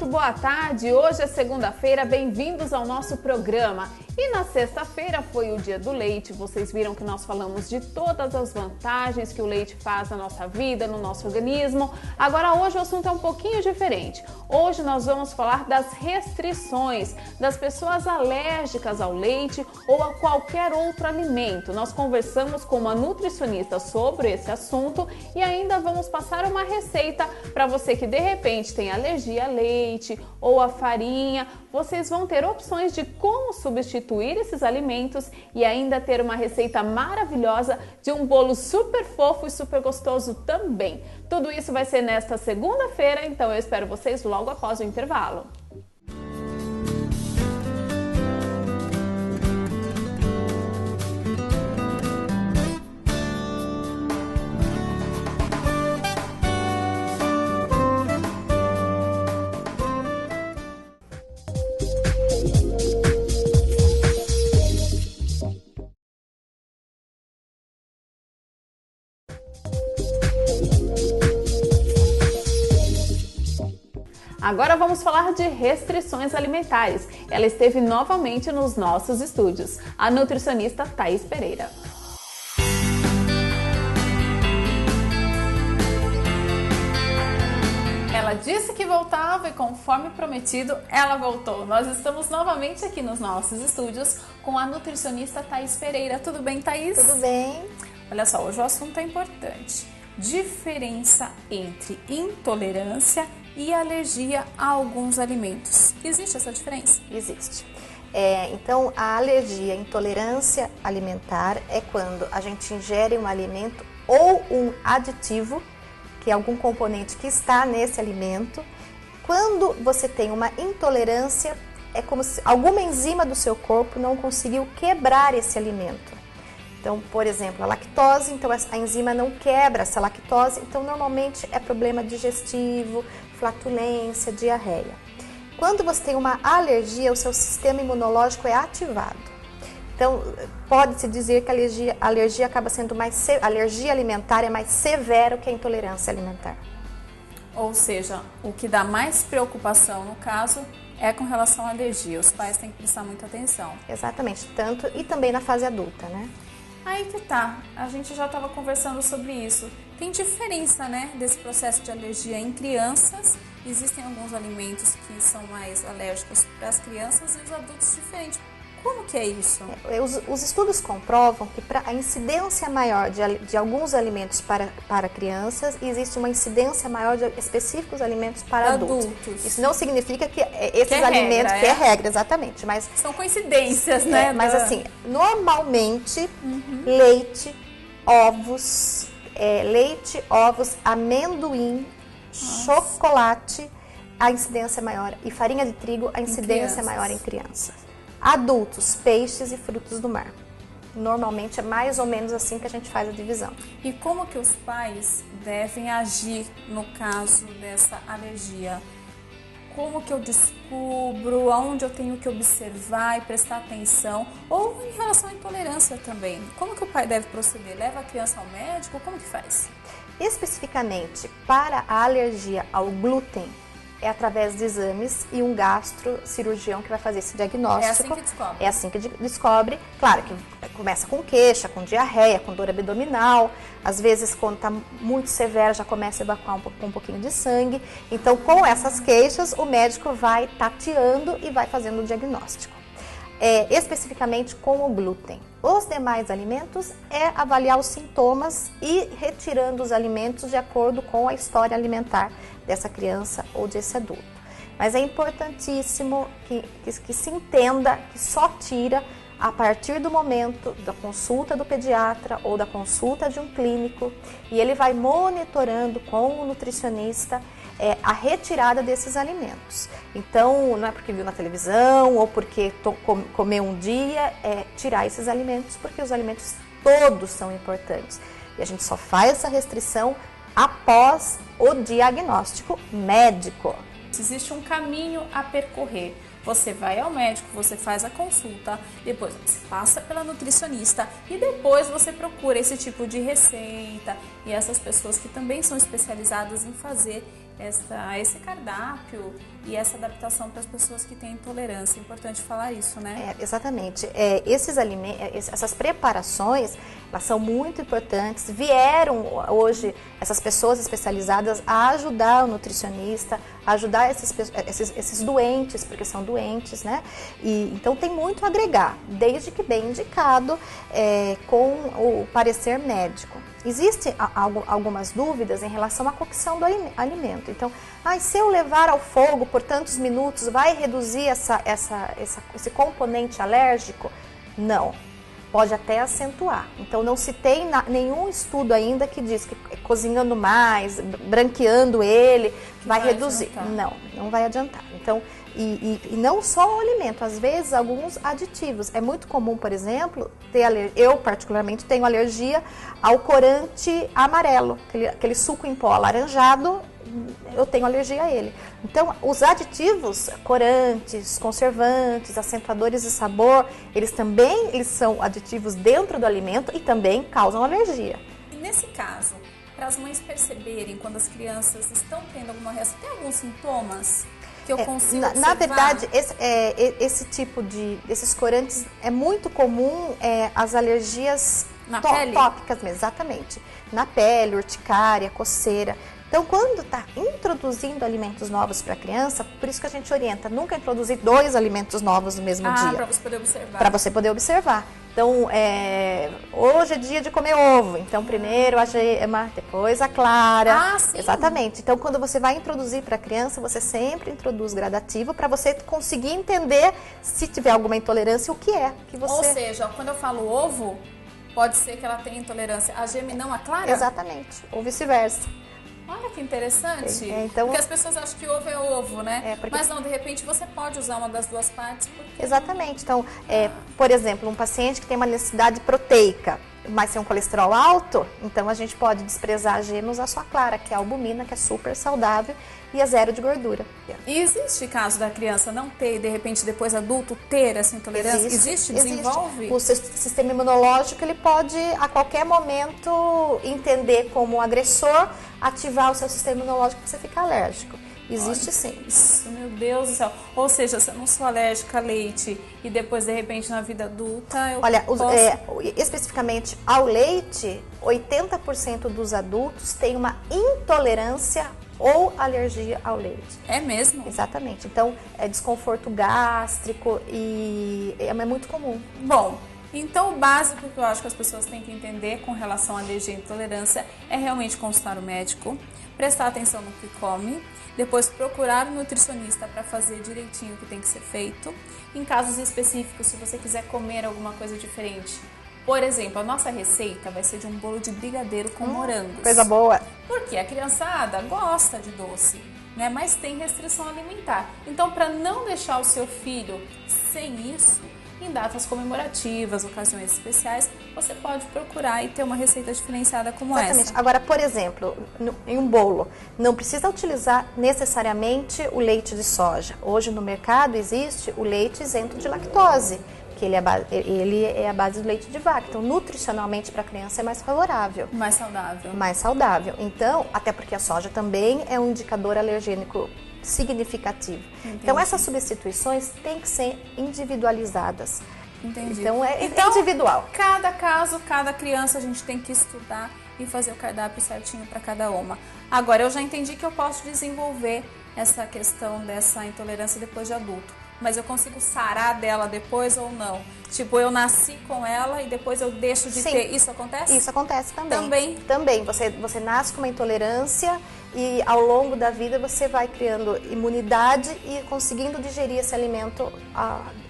muito boa tarde. Hoje é segunda-feira, bem-vindos ao nosso programa. E na sexta-feira foi o dia do leite. Vocês viram que nós falamos de todas as vantagens que o leite faz na nossa vida, no nosso organismo. Agora hoje o assunto é um pouquinho diferente. Hoje nós vamos falar das restrições das pessoas alérgicas ao leite ou a qualquer outro alimento. Nós conversamos com uma nutricionista sobre esse assunto e ainda vamos passar uma receita para você que de repente tem alergia a leite ou a farinha. Vocês vão ter opções de como substituir esses alimentos e ainda ter uma receita maravilhosa de um bolo super fofo e super gostoso também. Tudo isso vai ser nesta segunda-feira, então eu espero vocês logo após o intervalo. Agora vamos falar de restrições alimentares. Ela esteve novamente nos nossos estúdios, a nutricionista Thaís Pereira. Ela disse que voltava e conforme prometido, ela voltou. Nós estamos novamente aqui nos nossos estúdios com a nutricionista Thaís Pereira. Tudo bem, Thaís? Tudo bem. Olha só, hoje o assunto é importante. Diferença entre intolerância e alergia a alguns alimentos. Existe essa diferença? Existe. Então, a alergia, a intolerância alimentar é quando a gente ingere um alimento ou um aditivo, que é algum componente que está nesse alimento. Quando você tem uma intolerância, é como se alguma enzima do seu corpo não conseguiu quebrar esse alimento. Então, por exemplo, a lactose, então a enzima não quebra essa lactose, então normalmente é problema digestivo, flatulência, diarreia. Quando você tem uma alergia, o seu sistema imunológico é ativado. Então, pode-se dizer que a alergia acaba sendo a alergia alimentar é mais severa que a intolerância alimentar. Ou seja, o que dá mais preocupação no caso é com relação à alergia. Os pais têm que prestar muita atenção. Exatamente, tanto e também na fase adulta, né? Aí que tá, a gente já estava conversando sobre isso. Tem diferença, né, desse processo de alergia em crianças. Existem alguns alimentos que são mais alérgicos para as crianças e os adultos diferentes. Como que é isso? Os estudos comprovam que para a incidência maior de alguns alimentos para crianças, existe uma incidência maior de específicos alimentos para adultos. Isso não significa que esses alimentos... Que é regra, exatamente. Mas, são coincidências, né? Mas assim, normalmente, leite, ovos, amendoim, chocolate, a incidência maior. E farinha de trigo, a incidência maior em crianças. Adultos, peixes e frutos do mar. Normalmente é mais ou menos assim que a gente faz a divisão. E como que os pais devem agir no caso dessa alergia? Como que eu descubro? Aonde eu tenho que observar e prestar atenção? Ou em relação à intolerância também. Como que o pai deve proceder? Leva a criança ao médico? Como que faz? Especificamente para a alergia ao glúten, é através de exames e um gastrocirurgião que vai fazer esse diagnóstico. É assim que descobre? É assim que descobre. Claro que começa com queixa, com diarreia, com dor abdominal. Às vezes, quando está muito severo, já começa a evacuar um pouquinho de sangue. Então, com essas queixas, o médico vai tateando e vai fazendo o diagnóstico. Especificamente com o glúten. Os demais alimentos é avaliar os sintomas e retirando os alimentos de acordo com a história alimentar dessa criança ou desse adulto. Mas é importantíssimo que se entenda que só tira a partir do momento da consulta do pediatra ou da consulta de um clínico e ele vai monitorando com o nutricionista a retirada desses alimentos. Então, não é porque viu na televisão ou porque comeu um dia, tirar esses alimentos, porque os alimentos todos são importantes. E a gente só faz essa restrição após o diagnóstico médico. Existe um caminho a percorrer. Você vai ao médico, você faz a consulta, depois você passa pela nutricionista e depois você procura esse tipo de receita e essas pessoas que também são especializadas em fazer esse cardápio e essa adaptação para as pessoas que têm intolerância. É importante falar isso, né? Exatamente. Esses alimentos, essas preparações, elas são muito importantes. Vieram hoje essas pessoas especializadas a ajudar o nutricionista, a ajudar esses doentes, porque são doentes, né? Então tem muito a agregar, desde que bem indicado, com o parecer médico. Existem algumas dúvidas em relação à cocção do alimento. Então, se eu levar ao fogo por tantos minutos, vai reduzir esse componente alérgico? Não, pode até acentuar. Então, não se tem nenhum estudo ainda que diz que cozinhando mais, branqueando ele, vai reduzir. Adiantar. Não vai adiantar. Então, e não só o alimento, às vezes alguns aditivos. É muito comum, por exemplo, eu particularmente tenho alergia ao corante amarelo, aquele suco em pó alaranjado, eu tenho alergia a ele. Então, os aditivos, corantes, conservantes, acentuadores de sabor, eles são aditivos dentro do alimento e também causam alergia. E nesse caso, para as mães perceberem quando as crianças estão tendo alguma reação, tem alguns sintomas que eu consigo observar? Na verdade, esse tipo desses corantes é muito comum, as alergias tópicas mesmo, exatamente. Na pele, urticária, coceira. Então, quando está introduzindo alimentos novos para a criança, por isso que a gente orienta nunca introduzir 2 alimentos novos no mesmo dia. Para você poder observar. Para você poder observar. Então, hoje é dia de comer ovo. Então, primeiro a gema, depois a clara. Sim. Exatamente. Então, quando você vai introduzir para a criança, você sempre introduz gradativo para você conseguir entender, se tiver alguma intolerância, o que é que você... Ou seja, quando eu falo ovo, pode ser que ela tenha intolerância a gema e não a clara? Exatamente. Ou vice-versa. Olha que interessante, então, porque as pessoas acham que ovo é ovo, né? Mas não, de repente você pode usar uma das duas partes. Exatamente. Então, por exemplo, um paciente que tem uma necessidade proteica, mas tem um colesterol alto, então a gente pode desprezar a gema e usar só a clara, que é a albumina, que é super saudável e é zero de gordura. E existe caso da criança não ter e de repente depois adulto ter essa intolerância? Existe? Desenvolve? O sistema imunológico, ele pode a qualquer momento entender como um agressor, ativar o seu sistema imunológico para você ficar alérgico. Existe sim. Isso, meu Deus do céu. Ou seja, se eu não sou alérgica a leite e depois, de repente, na vida adulta, eu especificamente ao leite, 80% dos adultos têm uma intolerância ou alergia ao leite. É mesmo? Exatamente. Então, é desconforto gástrico e é muito comum. Bom, então o básico que eu acho que as pessoas têm que entender com relação à alergia e intolerância é realmente consultar o médico, prestar atenção no que come, depois procurar um nutricionista para fazer direitinho o que tem que ser feito. Em casos específicos, se você quiser comer alguma coisa diferente, por exemplo, a nossa receita vai ser de um bolo de brigadeiro com morangos. Coisa boa. Porque a criançada gosta de doce, né? Mas tem restrição alimentar. Então, para não deixar o seu filho sem isso, em datas comemorativas, ocasiões especiais, você pode procurar e ter uma receita diferenciada como essa. Agora, por exemplo, em um bolo, não precisa utilizar necessariamente o leite de soja. Hoje no mercado existe o leite isento de lactose, que ele é a base do leite de vaca. Então, nutricionalmente para a criança é mais favorável. Mais saudável. Mais saudável. Então, até porque a soja também é um indicador alergênico significativo. Entendi. Então, essas substituições têm que ser individualizadas. Entendi. Então, individual. Cada caso, cada criança, a gente tem que estudar e fazer o cardápio certinho para cada uma. Agora, eu já entendi que eu posso desenvolver essa questão dessa intolerância depois de adulto. Mas eu consigo sarar dela depois ou não? Tipo, eu nasci com ela e depois eu deixo de ter. Isso acontece? Isso acontece também. Também. Você nasce com uma intolerância e ao longo da vida você vai criando imunidade e conseguindo digerir esse alimento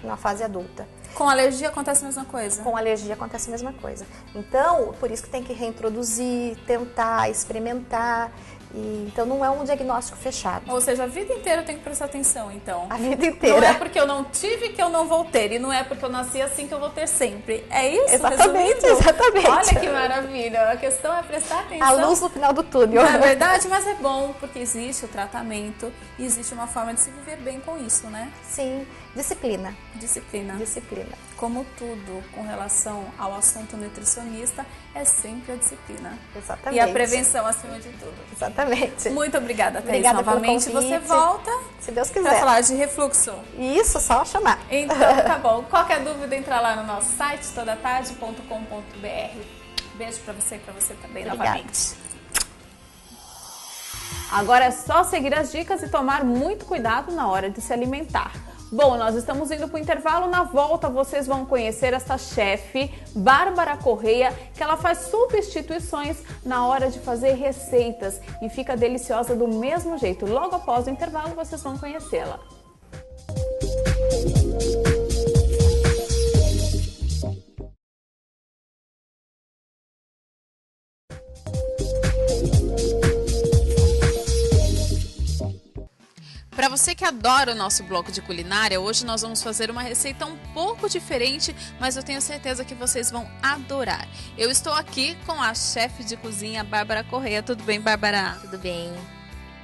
na fase adulta. Com alergia acontece a mesma coisa? Com alergia acontece a mesma coisa. Então, por isso que tem que reintroduzir, tentar, experimentar. Então não é um diagnóstico fechado. Ou seja, a vida inteira eu tenho que prestar atenção, então. A vida inteira. Não é porque eu não tive que eu não vou ter, e não é porque eu nasci assim que eu vou ter sempre. É isso? Exatamente, resumindo? exatamente. Olha que maravilha. A questão é prestar atenção. A luz no final do túnel. Não é verdade? Mas é bom, porque existe o tratamento e existe uma forma de se viver bem com isso, né? Sim, disciplina. Disciplina. Disciplina. Como tudo com relação ao assunto nutricionista, é sempre a disciplina. Exatamente. E a prevenção acima de tudo. Exatamente. Muito obrigada, Thaís. Obrigada Novamente pelo convite. você volta, se Deus para quiser, falar de refluxo. Isso, só chamar. Então, tá bom. Qualquer dúvida, entra lá no nosso site, todatarde.com.br. Beijo pra você e pra você também, Obrigada. novamente. Agora é só seguir as dicas e tomar muito cuidado na hora de se alimentar. Bom, nós estamos indo para o intervalo. Na volta vocês vão conhecer essa chefe, Bárbara Correia, que ela faz substituições na hora de fazer receitas e fica deliciosa do mesmo jeito. Logo após o intervalo vocês vão conhecê-la. Para você que adora o nosso bloco de culinária, hoje nós vamos fazer uma receita um pouco diferente, mas eu tenho certeza que vocês vão adorar. Eu estou aqui com a chefe de cozinha, Bárbara Correia. Tudo bem, Bárbara? Tudo bem.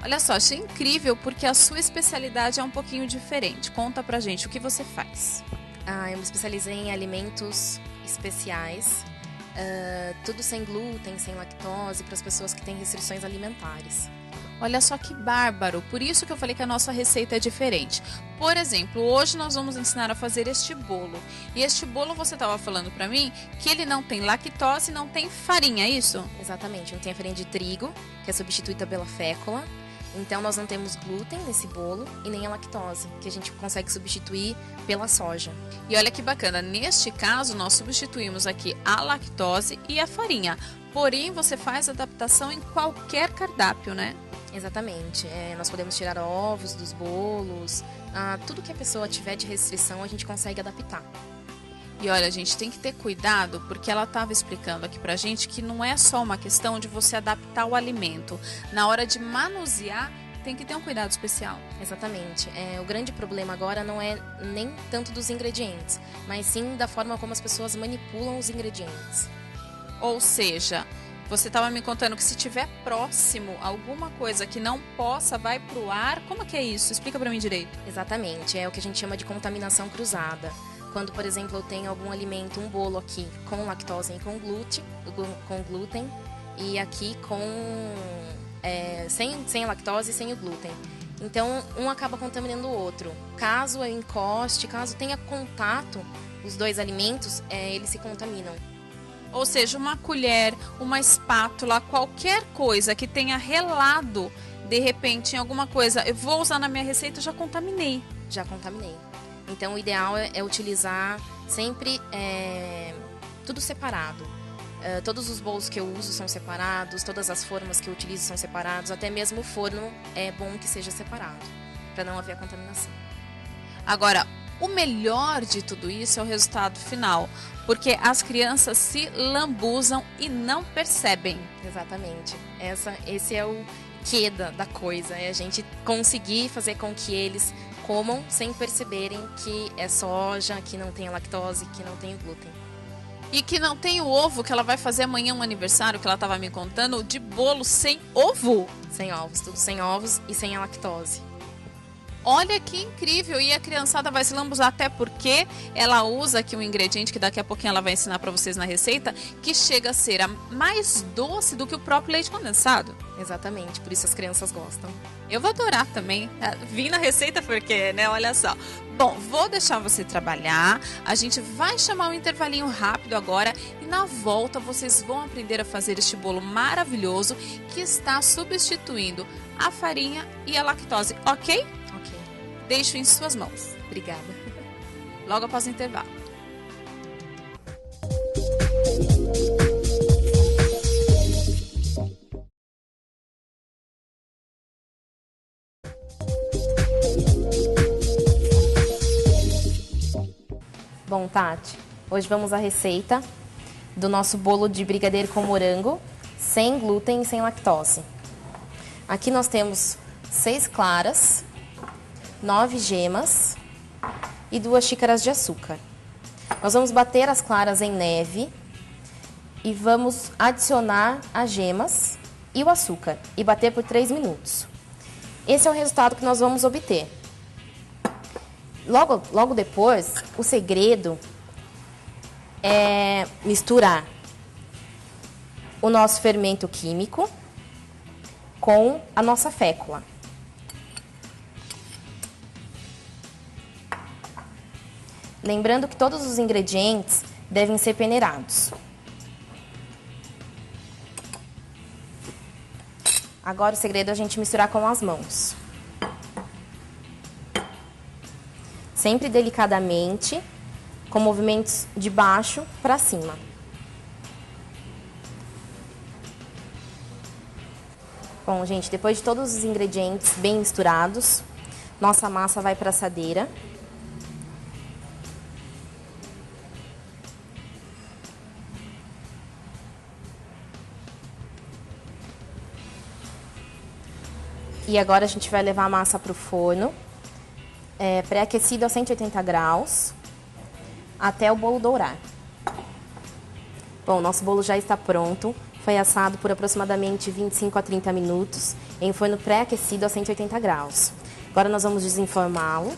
Olha só, achei incrível porque a sua especialidade é um pouquinho diferente. Conta pra gente o que você faz. Eu me especializei em alimentos especiais, tudo sem glúten, sem lactose, para as pessoas que têm restrições alimentares. Olha só que bárbaro, por isso que eu falei que a nossa receita é diferente. Por exemplo, hoje nós vamos ensinar a fazer este bolo. E este bolo você estava falando para mim que ele não tem lactose, não tem farinha, é isso? Exatamente, não tem a farinha de trigo, que é substituída pela fécula. Então nós não temos glúten nesse bolo e nem a lactose, que a gente consegue substituir pela soja. E olha que bacana, neste caso nós substituímos aqui a lactose e a farinha. Porém, você faz adaptação em qualquer cardápio, né? Exatamente. Nós podemos tirar ovos dos bolos, tudo que a pessoa tiver de restrição a gente consegue adaptar. E olha, a gente tem que ter cuidado, porque ela estava explicando aqui pra gente que não é só uma questão de você adaptar o alimento. Na hora de manusear, tem que ter um cuidado especial. Exatamente. O grande problema agora não é nem tanto dos ingredientes, mas sim da forma como as pessoas manipulam os ingredientes. Ou seja, você estava me contando que se tiver próximo alguma coisa que não possa, vai pro ar. Como que é isso? Explica pra mim direito. Exatamente. É o que a gente chama de contaminação cruzada. Quando, por exemplo, eu tenho algum alimento, um bolo aqui com lactose e com glúten e aqui sem lactose e sem o glúten. Então, um acaba contaminando o outro. Caso eu encoste, caso tenha contato, os dois alimentos, eles se contaminam. Ou seja, uma colher, uma espátula, qualquer coisa que tenha relado, de repente, em alguma coisa, eu vou usar na minha receita, eu já contaminei. Já contaminei. Então, o ideal é utilizar sempre tudo separado. Todos os bolos que eu uso são separados, todas as formas que eu utilizo são separados, até mesmo o forno é bom que seja separado, para não haver a contaminação. Agora, o melhor de tudo isso é o resultado final, porque as crianças se lambuzam e não percebem. Exatamente. Esse é o quê da coisa, é a gente conseguir fazer com que eles comam sem perceberem que é soja, que não tem a lactose, que não tem o glúten. E que não tem o ovo, que ela vai fazer amanhã um aniversário, que ela estava me contando, de bolo sem ovo. Sem ovos, tudo sem ovos e sem a lactose. Olha que incrível, e a criançada vai se lambuzar, até porque ela usa aqui um ingrediente que daqui a pouquinho ela vai ensinar para vocês na receita, que chega a ser mais doce do que o próprio leite condensado. Exatamente, por isso as crianças gostam. Eu vou adorar também. Vim na receita porque, né? Olha só. Bom, vou deixar você trabalhar. A gente vai chamar um intervalinho rápido agora e na volta vocês vão aprender a fazer este bolo maravilhoso que está substituindo a farinha e a lactose, ok? Ok. Deixo em suas mãos. Obrigada. Logo após o intervalo. Bom, Tati, hoje vamos à receita do nosso bolo de brigadeiro com morango, sem glúten e sem lactose. Aqui nós temos 6 claras, 9 gemas e 2 xícaras de açúcar. Nós vamos bater as claras em neve e vamos adicionar as gemas e o açúcar e bater por 3 minutos. Esse é o resultado que nós vamos obter. Logo depois, o segredo é misturar o nosso fermento químico com a nossa fécula. Lembrando que todos os ingredientes devem ser peneirados. Agora o segredo é a gente misturar com as mãos. Sempre delicadamente, com movimentos de baixo para cima. Bom, gente, depois de todos os ingredientes bem misturados, nossa massa vai para a assadeira. E agora a gente vai levar a massa para o forno, pré-aquecido a 180 graus, até o bolo dourar. Bom, nosso bolo já está pronto, foi assado por aproximadamente 25 a 30 minutos, em forno pré-aquecido a 180 graus. Agora nós vamos desenformá-lo.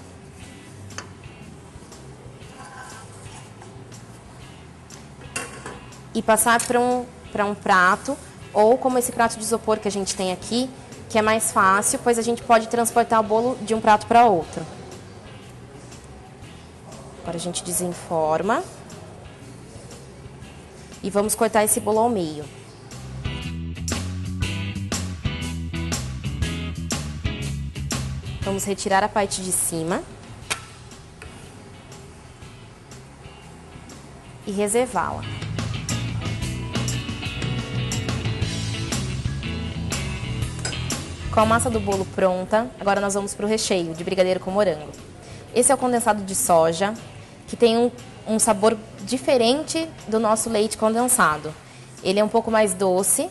E passar para um prato, ou como esse prato de isopor que a gente tem aqui, que é mais fácil, pois a gente pode transportar o bolo de um prato para outro. Agora a gente desenforma. E vamos cortar esse bolo ao meio. Vamos retirar a parte de cima. E reservá-la. Com a massa do bolo pronta, agora nós vamos para o recheio de brigadeiro com morango. Esse é o condensado de soja, que tem um sabor diferente do nosso leite condensado. Ele é um pouco mais doce,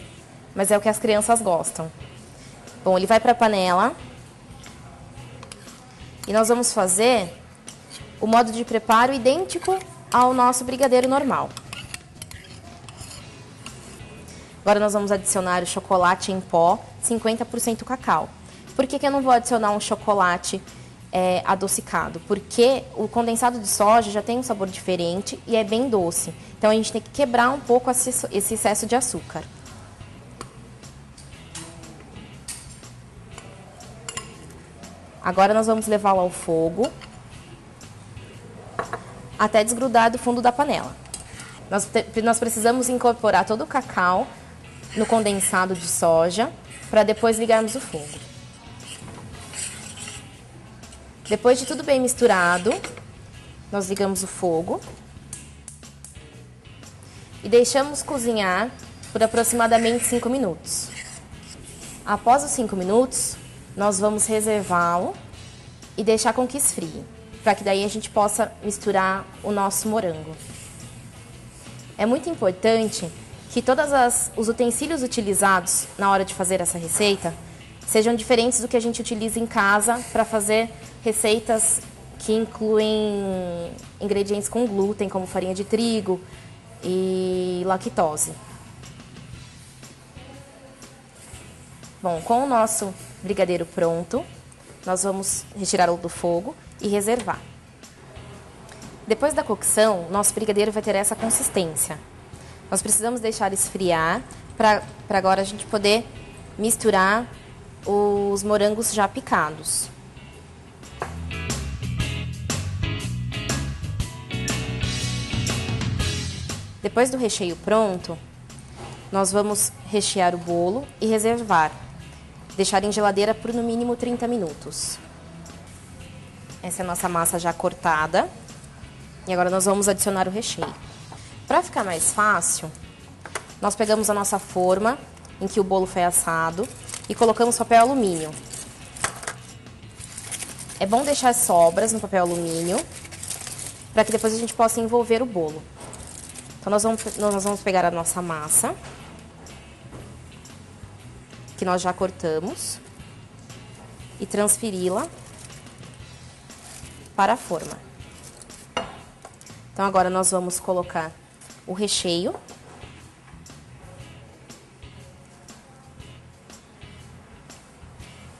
mas é o que as crianças gostam. Bom, ele vai para a panela. E nós vamos fazer o modo de preparo idêntico ao nosso brigadeiro normal. Agora nós vamos adicionar o chocolate em pó, 50% cacau. Por que eu não vou adicionar um chocolate adocicado? Porque o condensado de soja já tem um sabor diferente e é bem doce. Então a gente tem que quebrar um pouco esse excesso de açúcar. Agora nós vamos levá-lo ao fogo até desgrudar do fundo da panela. Nós precisamos incorporar todo o cacau no condensado de soja para depois ligarmos o fogo. Depois de tudo bem misturado, nós ligamos o fogo e deixamos cozinhar por aproximadamente 5 minutos. Após os 5 minutos, nós vamos reservá-lo e deixar com que esfrie, para que daí a gente possa misturar o nosso morango. É muito importante que todos os utensílios utilizados na hora de fazer essa receita sejam diferentes do que a gente utiliza em casa para fazer receitas que incluem ingredientes com glúten, como farinha de trigo e lactose. Bom, com o nosso brigadeiro pronto, nós vamos retirá-lo do fogo e reservar. Depois da cocção, nosso brigadeiro vai ter essa consistência. Nós precisamos deixar esfriar para agora a gente poder misturar os morangos já picados. Depois do recheio pronto, nós vamos rechear o bolo e reservar. Deixar em geladeira por no mínimo 30 minutos. Essa é a nossa massa já cortada. E agora nós vamos adicionar o recheio. Para ficar mais fácil, nós pegamos a nossa forma em que o bolo foi assado e colocamos papel alumínio. É bom deixar sobras no papel alumínio para que depois a gente possa envolver o bolo. Então nós vamos pegar a nossa massa que nós já cortamos e transferi-la para a forma. Então, agora nós vamos colocar o recheio.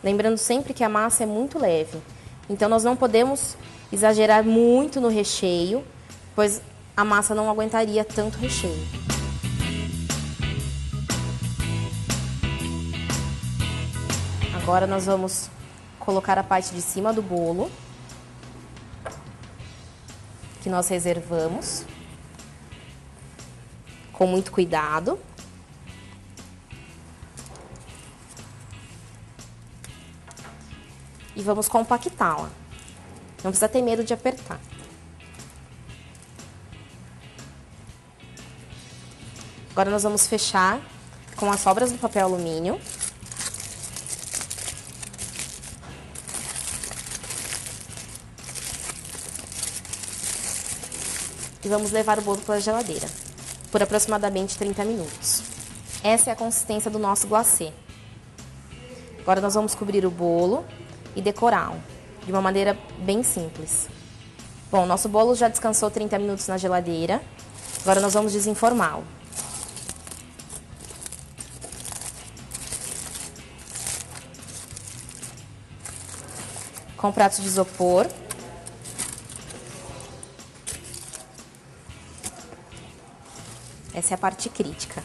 Lembrando sempre que a massa é muito leve, então nós não podemos exagerar muito no recheio, pois a massa não aguentaria tanto recheio. Agora nós vamos colocar a parte de cima do bolo, que nós reservamos, com muito cuidado. E vamos compactá-la. Não precisa ter medo de apertar. Agora nós vamos fechar com as sobras do papel alumínio. E vamos levar o bolo para a geladeira por aproximadamente 30 minutos. Essa é a consistência do nosso glacê. Agora nós vamos cobrir o bolo e decorá-lo de uma maneira bem simples. Bom, nosso bolo já descansou 30 minutos na geladeira. Agora nós vamos desenformá-lo. Com prato de isopor. Essa é a parte crítica.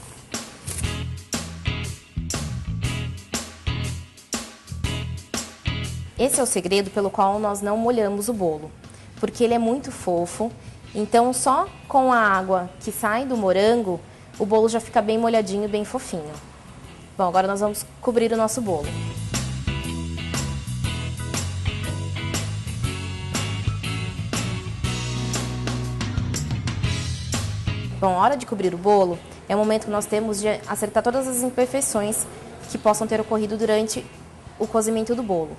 Esse é o segredo pelo qual nós não molhamos o bolo, porque ele é muito fofo, então só com a água que sai do morango, o bolo já fica bem molhadinho, bem fofinho. Bom, agora nós vamos cobrir o nosso bolo. Bom, a hora de cobrir o bolo é o momento que nós temos de acertar todas as imperfeições que possam ter ocorrido durante o cozimento do bolo.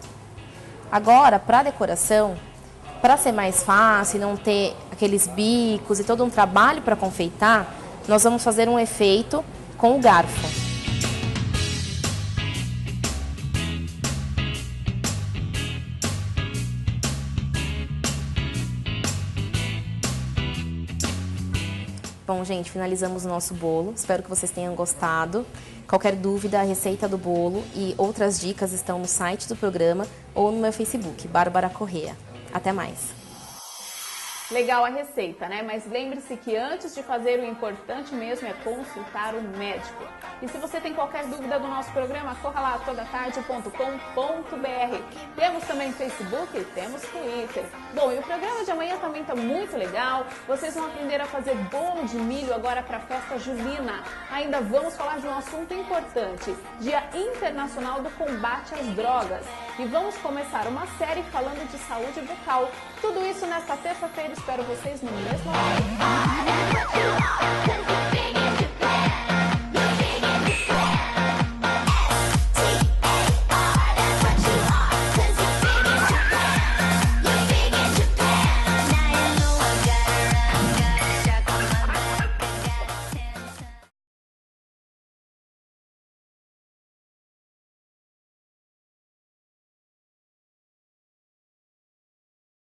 Agora, para a decoração, para ser mais fácil, não ter aqueles bicos e todo um trabalho para confeitar, nós vamos fazer um efeito com o garfo. Bom, gente, finalizamos o nosso bolo. Espero que vocês tenham gostado. Qualquer dúvida, a receita do bolo e outras dicas estão no site do programa ou no meu Facebook, Bárbara Corrêa. Até mais! Legal a receita, né? Mas lembre-se que antes de fazer, o importante mesmo é consultar o médico. E se você tem qualquer dúvida do nosso programa, corra lá todatarde.com.br. Temos também Facebook e temos Twitter. Bom, e o programa de amanhã também está muito legal. Vocês vão aprender a fazer bolo de milho agora para a festa julina. Ainda vamos falar de um assunto importante, Dia Internacional do Combate às Drogas. E vamos começar uma série falando de saúde bucal. Tudo isso nesta terça-feira. Espero vocês no mesmo horário.